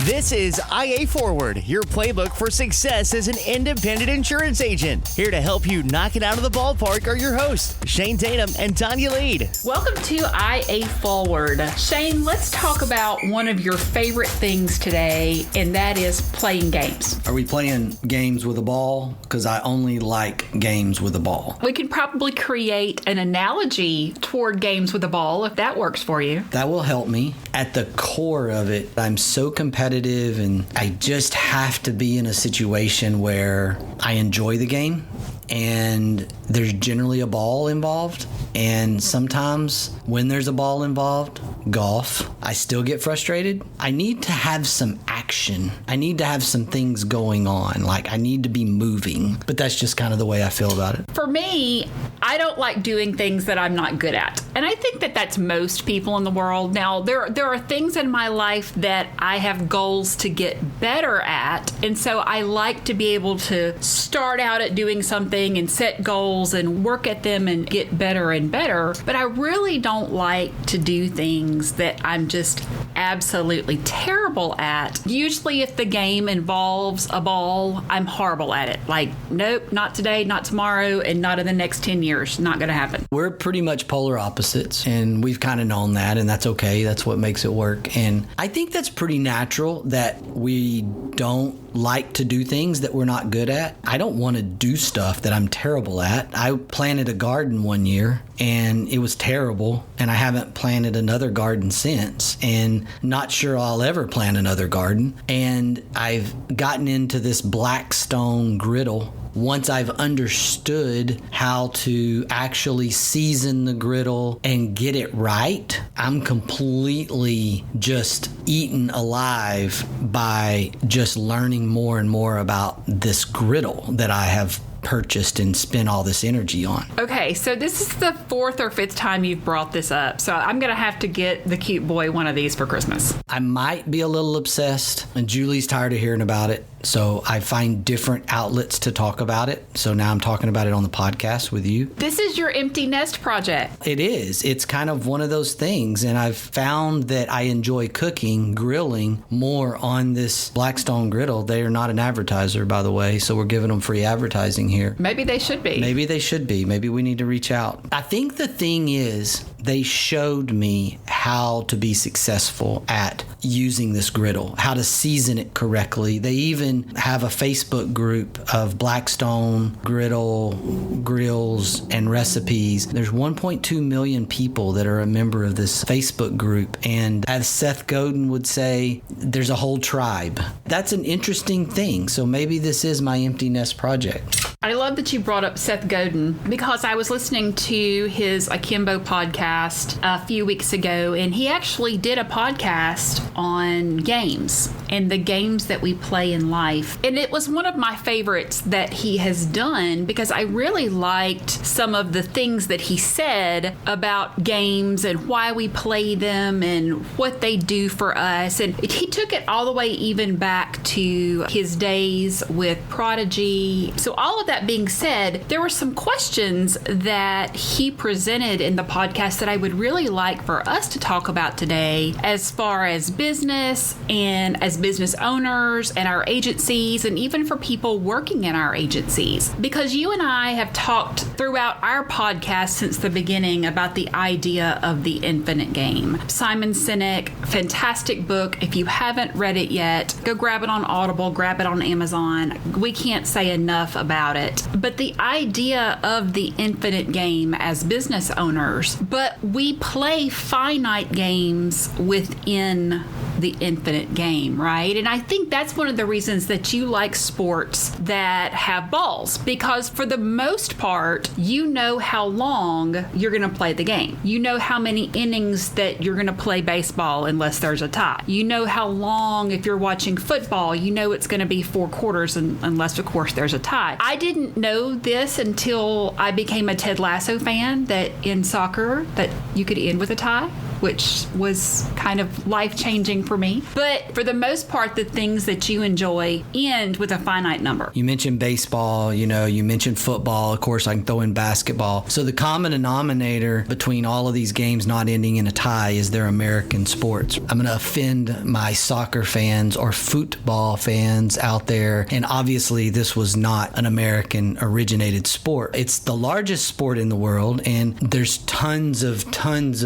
This is IA Forward, your playbook for success as an independent insurance agent. Here to help you knock it out of the ballpark are your hosts, Shane Tatum and Tonya Lead. Welcome to IA Forward. Shane, let's talk about one of your favorite things today, and that is playing games. Are we playing games with a ball? Because I only like games with a ball. We could probably create an analogy toward games with a ball if that works for you. That will help me. At the core of it, I'm so competitive and I just have to be in a situation where I enjoy the game and there's generally a ball involved. And sometimes when there's a ball involved, golf, I still get frustrated. I need to have some action. I need to have some things going on. Like I need to be moving. But that's just kind of the way I feel about it. For me, I don't like doing things that I'm not good at. And I think that that's most people in the world. Now, there are things in my life that I have goals to get better at. And so I like to be able to start out at doing something and set goals and work at them and get better and better. But I really don't like to do things that I'm just absolutely terrible at. Usually if the game involves a ball, I'm horrible at it. Like, nope, not today, not tomorrow, and not in the next 10 years. Not going to happen. We're pretty much polar opposites, and we've kind of known that, and that's okay. That's what makes it work. And I think that's pretty natural that we don't like to do things that we're not good at. I don't want to do stuff that I'm terrible at. I planted a garden one year and it was terrible, and I haven't planted another garden since, and not sure I'll ever plant another garden. And I've gotten into this Blackstone griddle. Once I've understood how to actually season the griddle and get it right, I'm completely just eaten alive by just learning more and more about this griddle that I have purchased and spent all this energy on. Okay, so this is the fourth or fifth time you've brought this up. So I'm going to have to get the cute boy one of these for Christmas. I might be a little obsessed, and Julie's tired of hearing about it. So I find different outlets to talk about it. So now I'm talking about it on the podcast with you. This is your empty nest project. It is. It's kind of one of those things. And I've found that I enjoy cooking, grilling more on this Blackstone griddle. They are not an advertiser, by the way. So we're giving them free advertising here. Maybe they should be. Maybe they should be. Maybe we need to reach out. I think the thing is, they showed me how to be successful at using this griddle, how to season it correctly. They even have a Facebook group of Blackstone griddle grills and recipes. There's 1.2 million people that are a member of this Facebook group. And as Seth Godin would say, there's a whole tribe. That's an interesting thing. So maybe this is my empty nest project. I love that you brought up Seth Godin, because I was listening to his Akimbo podcast a few weeks ago, and he actually did a podcast on games and the games that we play in life. And it was one of my favorites that he has done, because I really liked some of the things that he said about games and why we play them and what they do for us. And he took it all the way even back to his days with Prodigy. So all of that being said, there were some questions that he presented in the podcast that I would really like for us to talk about today, as far as business and as business owners and our agencies, and even for people working in our agencies. Because you and I have talked throughout our podcast since the beginning about the idea of the infinite game. Simon Sinek, fantastic book. If you haven't read it yet, go grab it on Audible, grab it on Amazon. We can't say enough about it. But the idea of the infinite game as business owners, but we play finite games within the infinite game, right? And I think that's one of the reasons that you like sports that have balls, because for the most part, you know how long you're going to play the game. You know how many innings that you're going to play baseball unless there's a tie. You know how long, if you're watching football, you know it's going to be 4 quarters unless, of course, there's a tie. I didn't know this until I became a Ted Lasso fan, that in soccer that you could end with a tie. which was kind of life-changing for me. But for the most part, the things that you enjoy end with a finite number. You mentioned baseball, you mentioned football. Of course, I can throw in basketball. So the common denominator between all of these games not ending in a tie is they're American sports. I'm going to offend my soccer fans or football fans out there. And obviously, this was not an American originated sport. It's the largest sport in the world, and there's tons of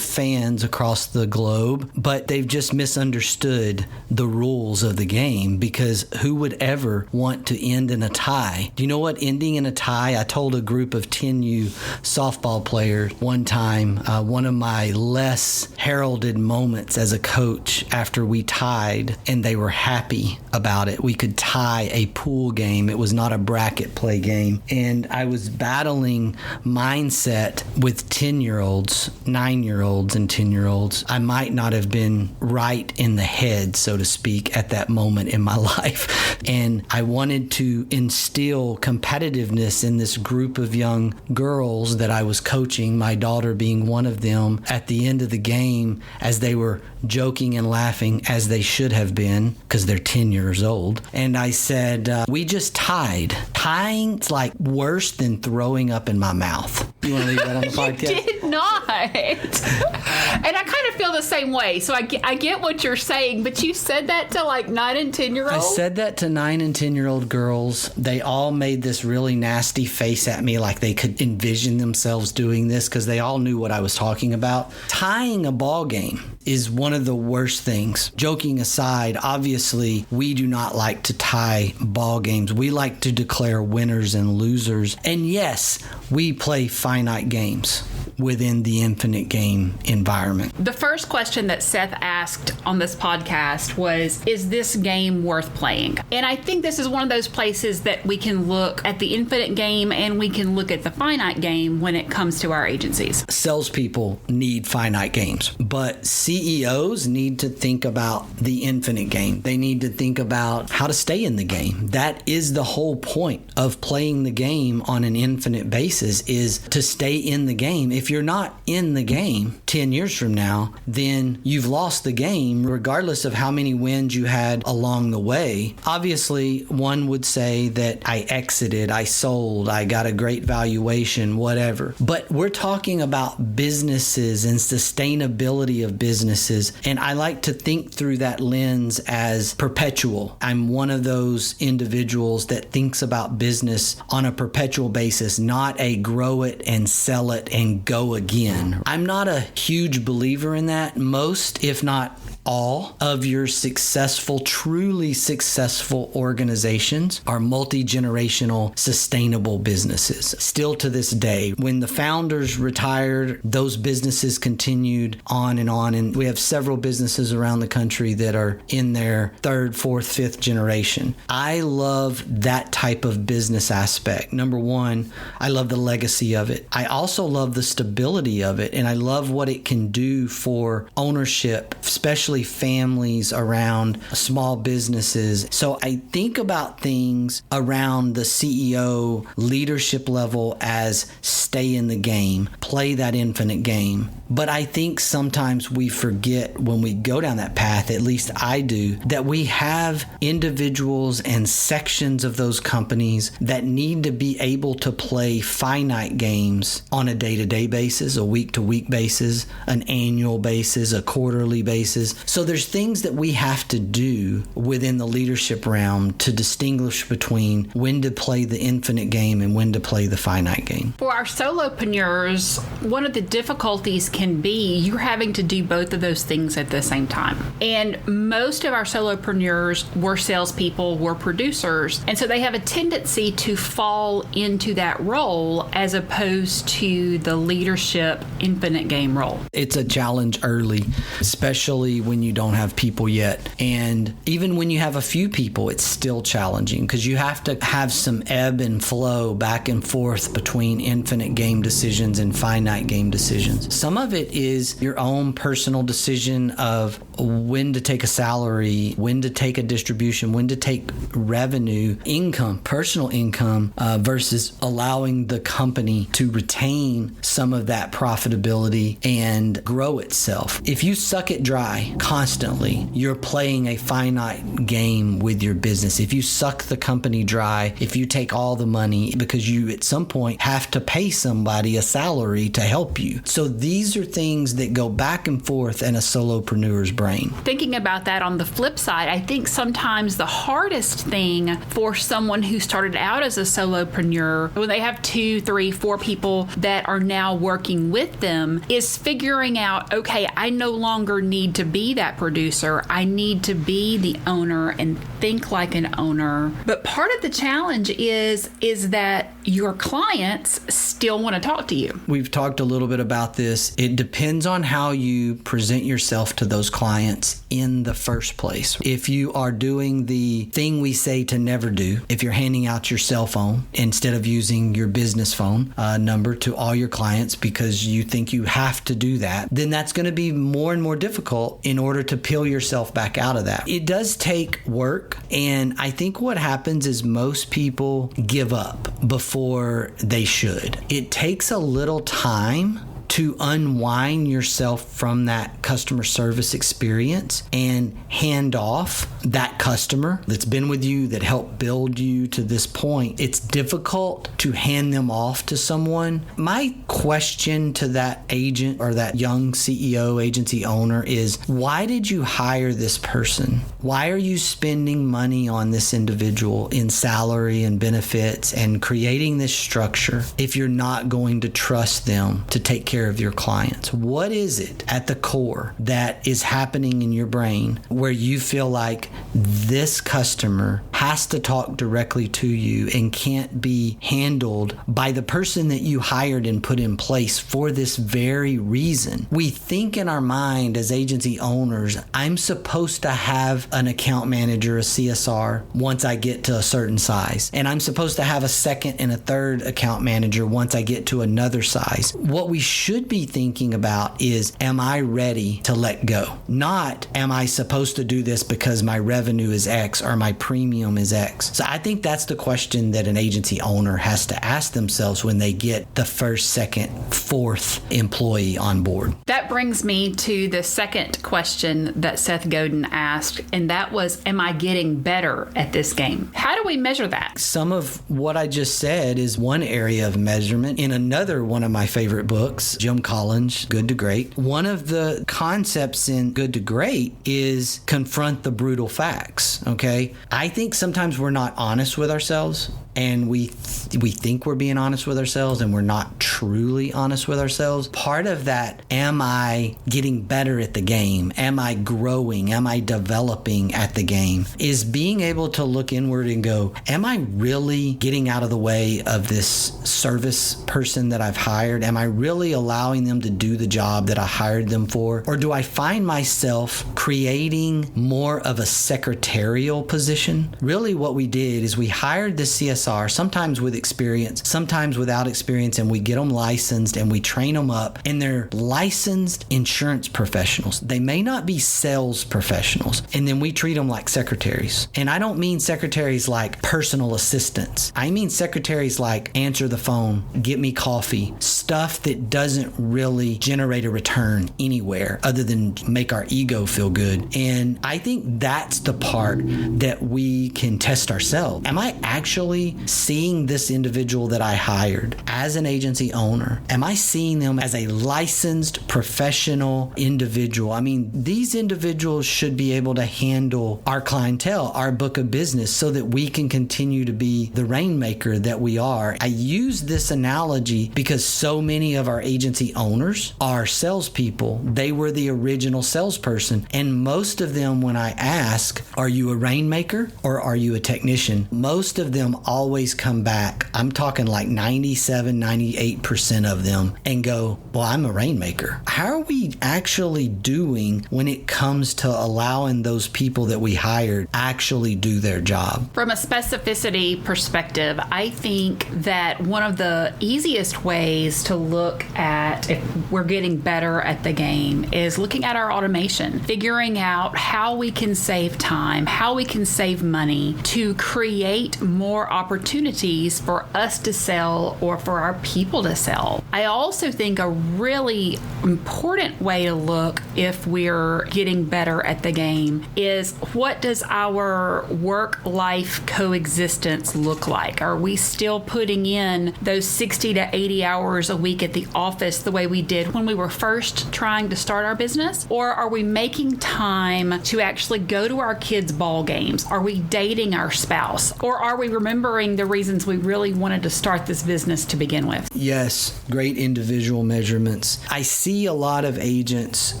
fans across the globe, but they've just misunderstood the rules of the game, because who would ever want to end in a tie? Do you know what ending in a tie? I told a group of 10U softball players one time, one of my less heralded moments as a coach after we tied, and they were happy about it. We could tie a pool game. It was not a bracket play game. And I was battling mindset with 10-year-olds, 9-year-olds, and 10-year-olds. I might not have been right in the head, so to speak, at that moment in my life. And I wanted to instill competitiveness in this group of young girls that I was coaching, my daughter being one of them, at the end of the game, as they were joking and laughing, as they should have been, because they're 10 years old. And I said, we just tied. Tying's like worse than throwing up in my mouth. You want to leave that on the podcast? You did not. And I kind of feel the same way. So I get what you're saying, but you said that to like 9 and 10-year-olds? I said that to 9 and 10-year-old girls. They all made this really nasty face at me, like they could envision themselves doing this, because they all knew what I was talking about. Tying a ball game is one of the worst things. Joking aside, obviously, we do not like to tie ball games. We like to declare winners and losers. And yes, we play finite games within the infinite game environment. The first question that Seth asked on this podcast was, is this game worth playing? And I think this is one of those places that we can look at the infinite game and we can look at the finite game when it comes to our agencies. Salespeople need finite games, but CEOs need to think about the infinite game. They need to think about how to stay in the game. That is the whole point of playing the game on an infinite basis, is to stay in the game. If you're not in the game 10 years from now, then you've lost the game, regardless of how many wins you had along the way. Obviously, one would say that I exited, I sold, I got a great valuation, whatever. But we're talking about businesses and sustainability of businesses. And I like to think through that lens as perpetual. I'm one of those individuals that thinks about business on a perpetual basis, not a grow it and sell it and go again. I'm not a huge believer in that. Most, if not all, of your truly successful organizations are multi-generational, sustainable businesses. Still to this day, when the founders retired, those businesses continued on, and we have several businesses around the country that are in their 3rd, 4th, 5th generation. I love that type of business aspect. Number one, I love the legacy of it. I also love the stability of it, and I love what it can do for ownership, especially families around small businesses. So I think about things around the CEO leadership level as stay in the game, play that infinite game. But I think sometimes we forget when we go down that path, at least I do, that we have individuals and sections of those companies that need to be able to play finite games on a day-to-day basis, a week-to-week basis, an annual basis, a quarterly basis. So there's things that we have to do within the leadership realm to distinguish between when to play the infinite game and when to play the finite game. For our solopreneurs, one of the difficulties can be you're having to do both of those things at the same time. And most of our solopreneurs were salespeople, were producers, and so they have a tendency to fall into that role as opposed to the leadership infinite game role. It's a challenge early, especially when you don't have people yet. And even when you have a few people, it's still challenging because you have to have some ebb and flow back and forth between infinite game decisions and finite game decisions. Some of it is your own personal decision of when to take a salary, when to take a distribution, when to take revenue, income, personal income, versus allowing the company to retain some of that profitability and grow itself. If you suck it dry constantly, you're playing a finite game with your business. If you suck the company dry, if you take all the money, because you at some point have to pay somebody a salary to help you. So these are things that go back and forth in a solopreneur's brain. Thinking about that on the flip side, I think sometimes the hardest thing for someone who started out as a solopreneur, when they have 2, 3, 4 people that are now working with them, is figuring out, okay, I no longer need to be that producer. I need to be the owner and think like an owner. But part of the challenge is that your clients still want to talk to you. We've talked a little bit about this. It depends on how you present yourself to those clients in the first place. If you are doing the thing we say to never do, if you're handing out your cell phone instead of using your business phone number to all your clients because you think you have to do that, then that's going to be more and more difficult in order to peel yourself back out of that. It does take work, and I think what happens is most people give up before they should. It takes a little time to unwind yourself from that customer service experience and hand off that customer that's been with you, that helped build you to this point. It's difficult to hand them off to someone. My question to that agent or that young CEO, agency owner is, why did you hire this person? Why are you spending money on this individual in salary and benefits and creating this structure if you're not going to trust them to take care of your clients? What is it at the core that is happening in your brain where you feel like this customer has to talk directly to you and can't be handled by the person that you hired and put in place for this very reason? We think in our mind as agency owners, I'm supposed to have an account manager, a CSR, once I get to a certain size. And I'm supposed to have a second and a third account manager once I get to another size. What we should be thinking about is, am I ready to let go? Not, am I supposed to do this because my revenue is X or my premium is X? So I think that's the question that an agency owner has to ask themselves when they get the first, second, fourth employee on board. That brings me to the second question that Seth Godin asked, and that was, am I getting better at this game? How do we measure that? Some of what I just said is one area of measurement. In another one of my favorite books, Jim Collins, Good to Great, one of the concepts in Good to Great is confront the brutal facts, okay? I think sometimes we're not honest with ourselves, and we think we're being honest with ourselves, and we're not truly honest with ourselves. Part of that, am I getting better at the game? Am I growing? Am I developing at the game? Is being able to look inward and go, am I really getting out of the way of this service person that I've hired? Am I really allowing them to do the job that I hired them for? Or do I find myself creating more of a secretarial position? Really what we did is we hired the CSR, sometimes with experience, sometimes without experience, and we get them licensed and we train them up, and they're licensed insurance professionals. They may not be sales professionals, and then we treat them like secretaries. And I don't mean secretaries like personal assistants. I mean secretaries like answer the phone, get me coffee, stuff that doesn't really generate a return anywhere other than make our ego feel good. And I think that's the part that we can test ourselves. Am I actually seeing this individual that I hired as an agency owner? Am I seeing them as a licensed professional individual? I mean, these individuals should be able to handle our clientele, our book of business, so that we can continue to be the rainmaker that we are. I use this analogy because so many of our agency owners are salespeople. They were the original salesperson. And most of them, when I ask, are you a rainmaker or or are you a technician? Most of them always come back. I'm talking like 97, 98% of them and go, well, I'm a rainmaker. How are we actually doing when it comes to allowing those people that we hired actually do their job? From a specificity perspective, I think that one of the easiest ways to look at if we're getting better at the game is looking at our automation, figuring out how we can save time, how we can save money to create more opportunities for us to sell or for our people to sell. I also think a really important way to look if we're getting better at the game is what does our work-life coexistence look like? Are we still putting in those 60 to 80 hours a week at the office the way we did when we were first trying to start our business? Or are we making time to actually go to our kids' ball games? Are we dating our spouse? Or are we remembering the reasons we really wanted to start this business to begin with? Yes, great individual measurements. I see a lot of agents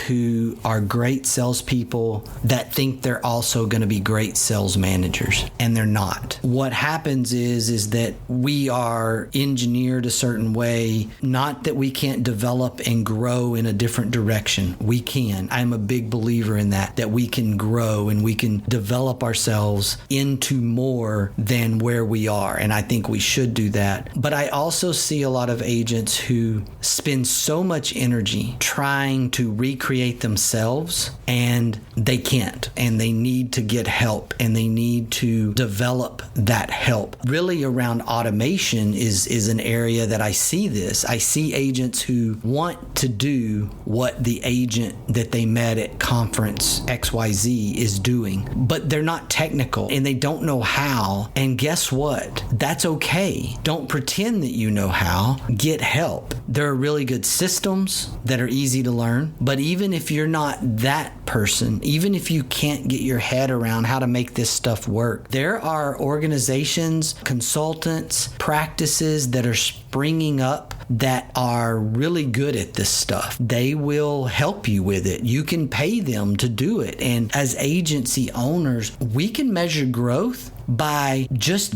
who are great salespeople that think they're also going to be great sales managers, and they're not. What happens is that we are engineered a certain way, not that we can't develop and grow in a different direction. We can. I'm a big believer in that we can grow and we can develop ourselves into more than where we are. And I think we should do that. But I also see a lot of agents who spend so much energy trying to recreate themselves, and they can't, and they need to get help, and they need to develop that help. Really around automation is an area that I see this. I see agents who want to do what the agent that they met at conference XYZ is doing, but they're not technical and they don't know how. And guess what? That's okay. Don't pretend that you know how. Get help. There are really good systems that are easy to learn, but even if you're not that person, even if you can't get your head around how to make this stuff work, there are organizations, consultants, practices that are springing up that are really good at this stuff. They will help you with it. You can pay them to do it. And as agency owners, we can measure growth by just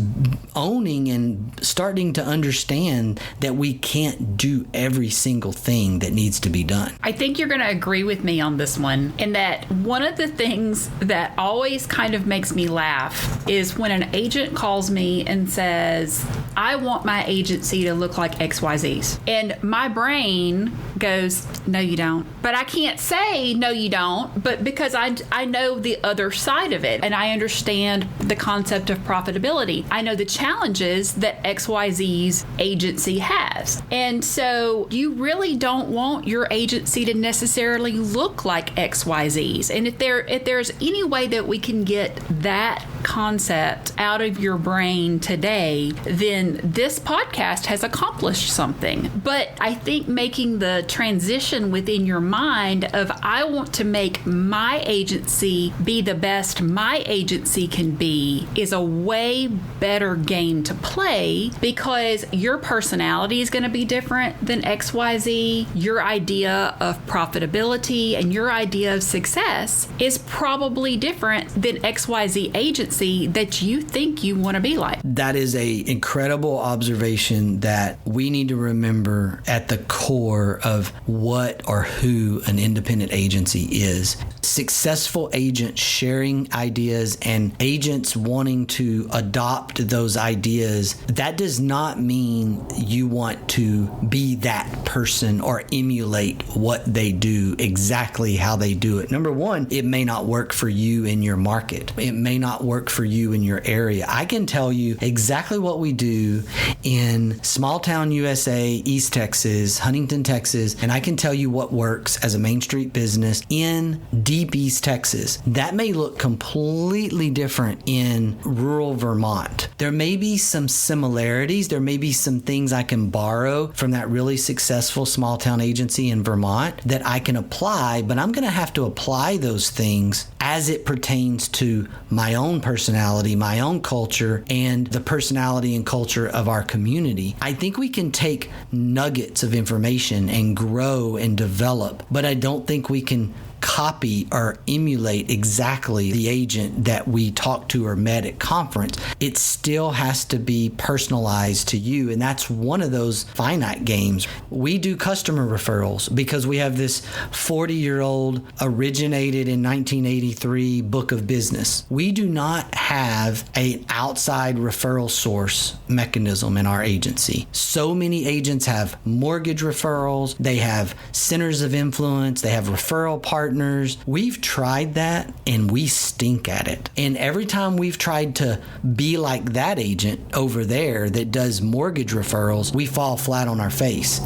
owning and starting to understand that we can't do every single thing that needs to be done. I think you're going to agree with me on this one, in that one of the things that always kind of makes me laugh is when an agent calls me and says, I want my agency to look like XYZ's. And my brain goes, no, you don't. But I can't say, no, you don't, but because I know the other side of it and I understand the concept of profitability. I know the challenges that XYZ's agency has. And so you really don't want your agency to necessarily look like XYZ's. And if there's any way that we can get that concept out of your brain today, then this podcast has accomplished something. But I think making the transition within your mind of I want to make my agency be the best my agency can be is a way better game to play, because your personality is going to be different than XYZ. Your idea of profitability and your idea of success is probably different than XYZ agency that you think you want to be like. That is an incredible observation that we need to remember at the core of what or who an independent agency is. Successful agents sharing ideas and agents wanting to adopt those ideas, that does not mean you want to be that person or emulate what they do, exactly how they do it. Number one, it may not work for you in your market. It may not work for you in your area. I can tell you exactly what we do in small town USA, East Texas, Huntington, Texas, and I can tell you what works as a Main Street business in deep East Texas. That may look completely different in rural Vermont. There may be some similarities. There may be some things I can borrow from that really successful small town agency in Vermont that I can apply, but I'm going to have to apply those things as it pertains to my own personality, my own culture, and the personality and culture of our community. I think we can take nuggets of information and grow and develop, but I don't think we can copy or emulate exactly the agent that we talked to or met at conference. It still has to be personalized to you. And that's one of those finite games. We do customer referrals because we have this 40-year-old originated in 1983 book of business. We do not have an outside referral source mechanism in our agency. So many agents have mortgage referrals. They have centers of influence. They have referral partners. We've tried that and we stink at it. And every time we've tried to be like that agent over there that does mortgage referrals, we fall flat on our face.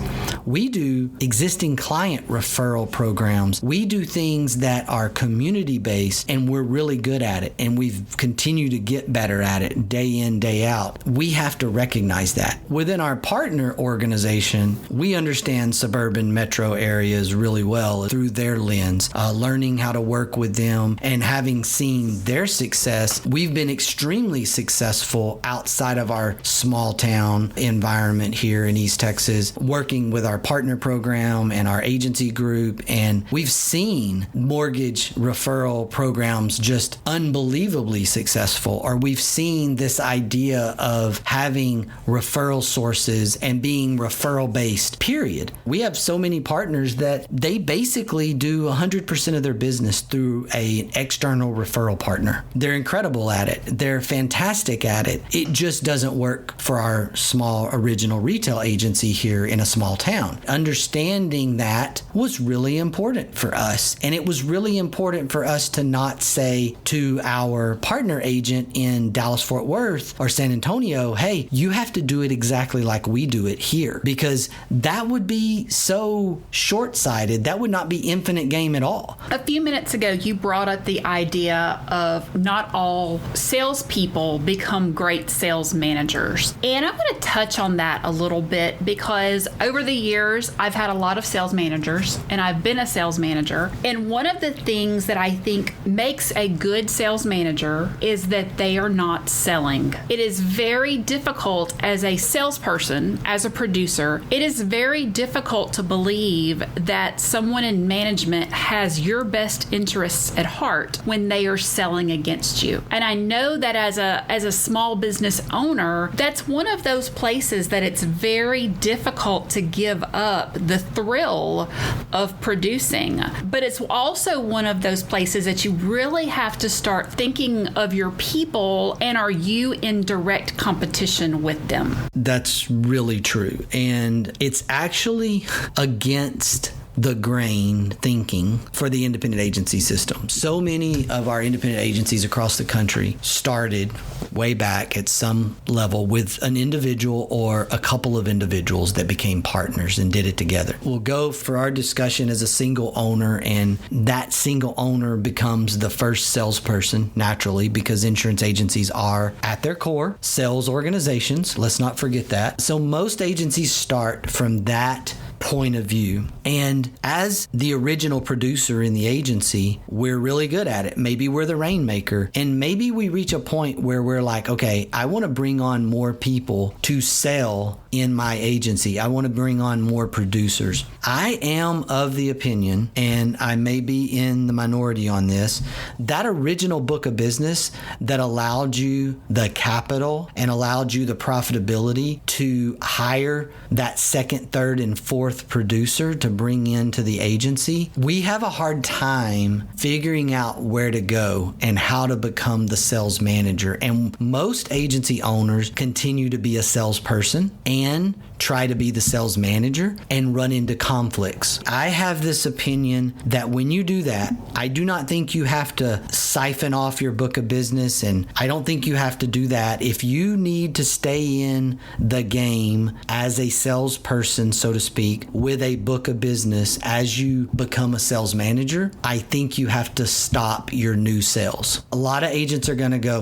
We do existing client referral programs. We do things that are community-based, and we're really good at it. And we've continued to get better at it day in, day out. We have to recognize that. Within our partner organization, we understand suburban metro areas really well through their lens, learning how to work with them and having seen their success. We've been extremely successful outside of our small town environment here in East Texas, working with our partner program and our agency group. And we've seen mortgage referral programs just unbelievably successful, or we've seen this idea of having referral sources and being referral based, period. We have so many partners that they basically do 100% of their business through an external referral partner. They're incredible at it. They're fantastic at it. It just doesn't work for our small original retail agency here in a small town. Understanding that was really important for us. And it was really important for us to not say to our partner agent in Dallas, Fort Worth or San Antonio, hey, you have to do it exactly like we do it here, because that would be so short-sighted. That would not be infinite game at all. A few minutes ago, you brought up the idea of not all salespeople become great sales managers. And I want to touch on that a little bit because over the years, I've had a lot of sales managers and I've been a sales manager. And one of the things that I think makes a good sales manager is that they are not selling. It is very difficult as a salesperson, as a producer, it is very difficult to believe that someone in management has your best interests at heart when they are selling against you. And I know that as a small business owner, that's one of those places that it's very difficult to give up the thrill of producing. But it's also one of those places that you really have to start thinking of your people, and are you in direct competition with them? That's really true. And it's actually against the grain thinking for the independent agency system. So many of our independent agencies across the country started way back at some level with an individual or a couple of individuals that became partners and did it together. We'll go for our discussion as a single owner, and that single owner becomes the first salesperson naturally, because insurance agencies are at their core sales organizations. Let's not forget that. So most agencies start from that point of view. And as the original producer in the agency, we're really good at it. Maybe we're the rainmaker. And maybe we reach a point where we're like, okay, I want to bring on more people to sell in my agency. I want to bring on more producers. I am of the opinion, and I may be in the minority on this, that original book of business that allowed you the capital and allowed you the profitability to hire that second, third, and fourth producer to bring into the agency, we have a hard time figuring out where to go and how to become the sales manager. And most agency owners continue to be a salesperson and try to be the sales manager and run into conflicts. I have this opinion that when you do that, I do not think you have to siphon off your book of business, and I don't think you have to do that. If you need to stay in the game as a salesperson, so to speak, with a book of business as you become a sales manager, I think you have to stop your new sales. A lot of agents are going to go,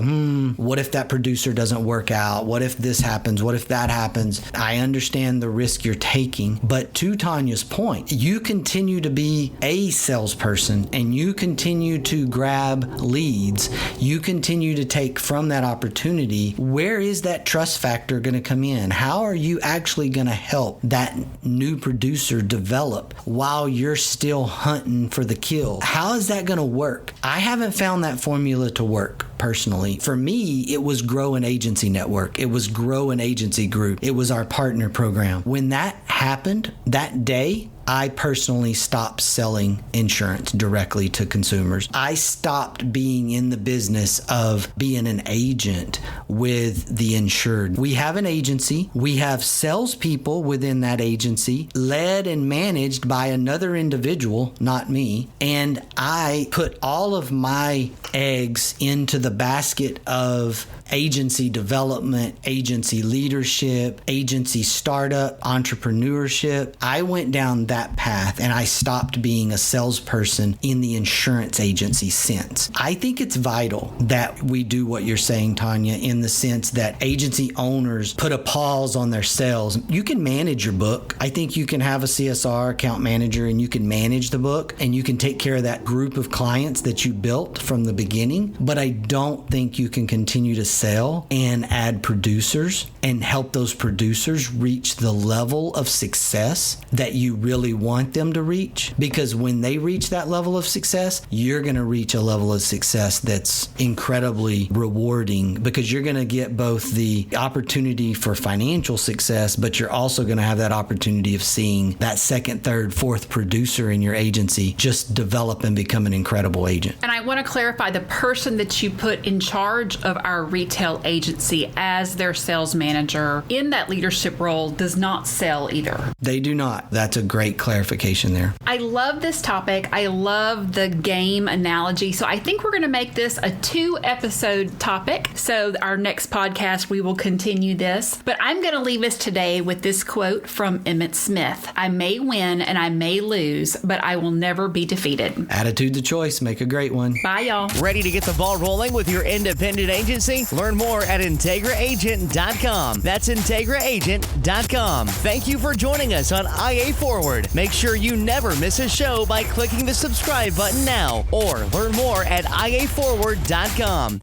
what if that producer doesn't work out? What if this happens? What if that happens? I understand understand the risk you're taking. But to Tonya's point, you continue to be a salesperson and you continue to grab leads. You continue to take from that opportunity. Where is that trust factor going to come in? How are you actually going to help that new producer develop while you're still hunting for the kill? How is that going to work? I haven't found that formula to work personally. For me, it was grow an agency network. It was grow an agency group. It was our partner program. When that happened that day, I personally stopped selling insurance directly to consumers. I stopped being in the business of being an agent with the insured. We have an agency. We have salespeople within that agency, led and managed by another individual, not me. And I put all of my eggs into the basket of agency development, agency leadership, agency startup, entrepreneurship. I went down that path and I stopped being a salesperson in the insurance agency sense. I think it's vital that we do what you're saying, Tonya, in the sense that agency owners put a pause on their sales. You can manage your book. I think you can have a CSR account manager and you can manage the book and you can take care of that group of clients that you built from the beginning. But I don't think you can continue to sell and add producers and help those producers reach the level of success that you really want them to reach. Because when they reach that level of success, you're going to reach a level of success that's incredibly rewarding, because you're going to get both the opportunity for financial success, but you're also going to have that opportunity of seeing that second, third, fourth producer in your agency just develop and become an incredible agent. And I want to clarify, the person that you put in charge of our retail agency as their sales manager in that leadership role does not sell either. They do not. That's a great clarification there. I love this topic. I love the game analogy. So I think we're going to make this a 2-episode topic. So our next podcast, we will continue this. But I'm going to leave us today with this quote from Emmett Smith. I may win and I may lose, but I will never be defeated. Attitude's a choice. Make a great one. Bye, y'all. Ready to get the ball rolling with your independent agency? Learn more at IntegraAgent.com. That's IntegraAgent.com. Thank you for joining us on IA Forward. Make sure you never miss a show by clicking the subscribe button now, or learn more at IAForward.com.